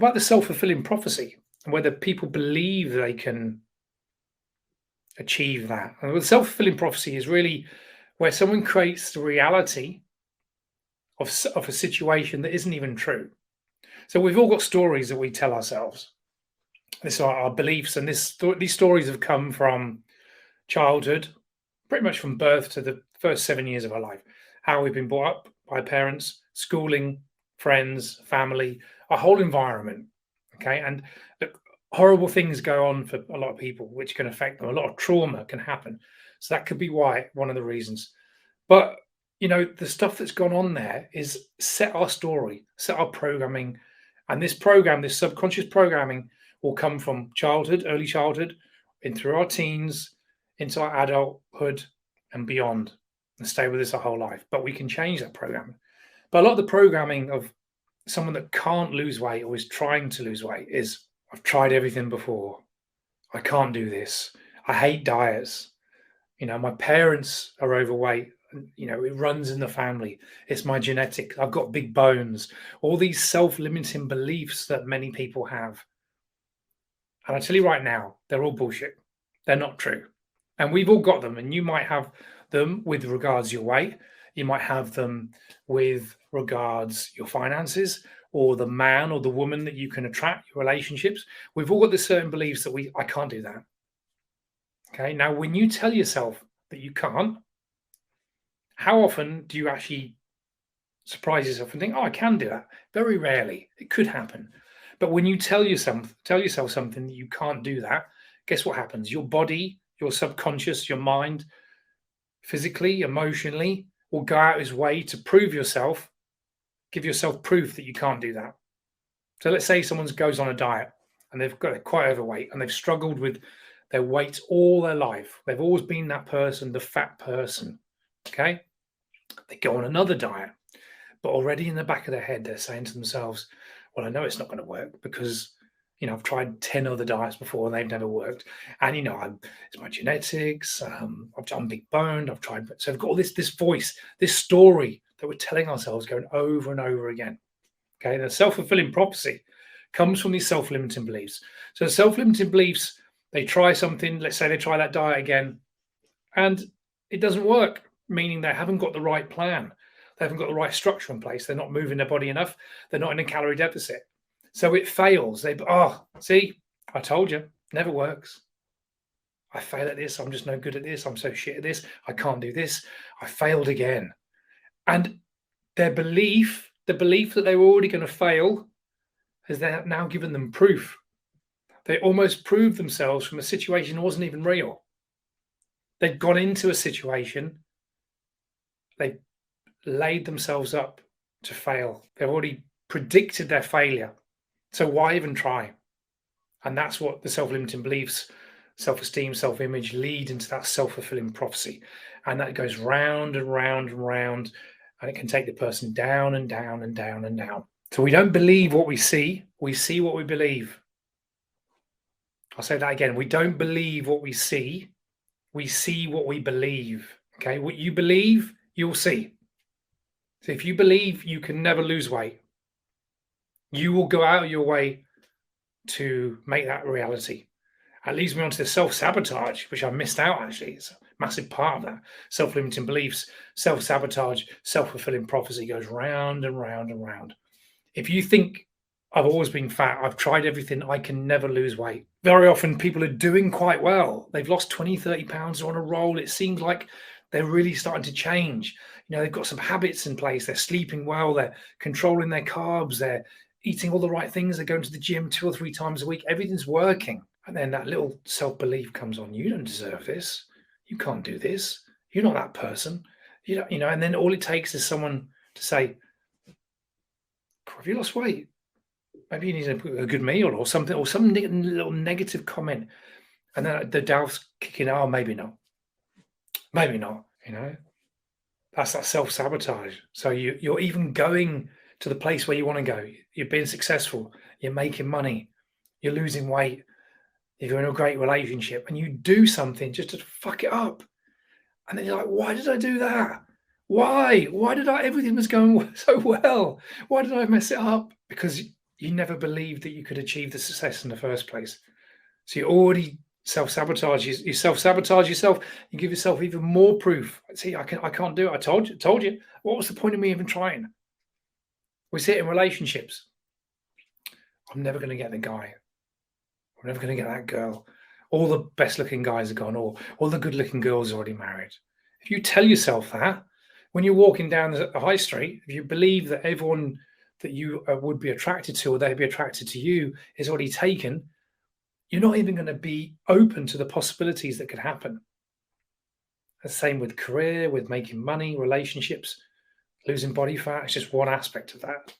about the self-fulfilling prophecy and whether people believe they can achieve that. And the self-fulfilling prophecy is really where someone creates the reality of a situation that isn't even true. So we've all got stories that we tell ourselves. This are our beliefs, and these stories have come from childhood, pretty much from birth to the first 7 years of our life. How we've been brought up by parents, schooling, friends, family, our whole environment. Okay, and look, horrible things go on for a lot of people, which can affect them. A lot of trauma can happen, so that could be why, one of the reasons. But the stuff that's gone on there is set our story, set our programming, and this subconscious programming, will come from childhood, early childhood, in through our teens, into our adulthood, and beyond, and stay with us our whole life. But we can change that programming. But a lot of the programming of someone that can't lose weight or is trying to lose weight is, I've tried everything before. I can't do this. I hate diets. My parents are overweight. It runs in the family. It's my genetic. I've got big bones. All these self-limiting beliefs that many people have. And I tell you right now, they're all bullshit. They're not true. And we've all got them. And you might have them with regards your weight. You might have them with regards your finances, or the man or the woman that you can attract, your relationships. We've all got the certain beliefs that I can't do that. Okay. Now, when you tell yourself that you can't, how often do you actually surprise yourself and think, oh, I can do that? Very rarely. It could happen. But when you tell yourself something that you can't do that, guess what happens? Your body, your subconscious, your mind, physically, emotionally, will go out his way to prove yourself, give yourself proof that you can't do that. So let's say someone goes on a diet and they're quite overweight and they've struggled with their weight all their life. They've always been that person, the fat person. Okay. They go on another diet, but already in the back of their head, they're saying to themselves, well, I know it's not going to work because, I've tried 10 other diets before and they've never worked. And, it's my genetics. I'm big boned. I've tried. So I've got all this voice, this story that we're telling ourselves going over and over again. Okay. The self-fulfilling prophecy comes from these self-limiting beliefs. So self-limiting beliefs, they try something. Let's say they try that diet again and it doesn't work, meaning they haven't got the right plan. They haven't got the right structure in place. They're not moving their body enough. They're not in a calorie deficit. So it fails. See, I told you, never works. I fail at this. I'm just no good at this. I'm so shit at this. I can't do this. I failed again. And their belief, the belief that they were already going to fail, has now given them proof. They almost proved themselves from a situation that wasn't even real. They'd gone into a situation. They laid themselves up to fail. They've already predicted their failure. So why even try? And that's what the self-limiting beliefs, self-esteem, self-image lead into that self-fulfilling prophecy. And that goes round and round and round, and it can take the person down and down and down and down. So we don't believe what we see what we believe. I'll say that again. We don't believe what we see what we believe. Okay, what you believe, you'll see. So if you believe you can never lose weight, you will go out of your way to make that reality. That leads me on to the self-sabotage, which I missed out actually. It's a massive part of that. Self-limiting beliefs, self-sabotage, self-fulfilling prophecy goes round and round and round. If you think, I've always been fat, I've tried everything, I can never lose weight. Very often people are doing quite well. They've lost 20, 30 pounds, they're on a roll. It seems like they're really starting to change. They've got some habits in place. They're sleeping well. They're controlling their carbs. They're eating all the right things. They're going to the gym 2 or 3 times a week. Everything's working. And then that little self-belief comes on. You don't deserve this. You can't do this. You're not that person. And then all it takes is someone to say, have you lost weight? Maybe you need a good meal or something, or some little negative comment. And then the doubt's kicking, oh, maybe not. Maybe not, That's that self-sabotage. So you're even going to the place where you want to go. You're being successful. You're making money. You're losing weight. You're in a great relationship. And you do something just to fuck it up. And then you're like, why did I do that? Why? Why did everything was going so well? Why did I mess it up? Because you never believed that you could achieve the success in the first place. So you already self-sabotage. You self-sabotage yourself. You give yourself even more proof. See, I can't do it. I told you. What was the point of me even trying? We see it in relationships. I'm never going to get the guy. I'm never going to get that girl. All the best-looking guys are gone, or all the good-looking girls are already married. If you tell yourself that, when you're walking down the high street, if you believe that everyone that you would be attracted to or they'd be attracted to you is already taken, you're not even going to be open to the possibilities that could happen. The same with career, with making money, relationships, losing body fat. It's just one aspect of that.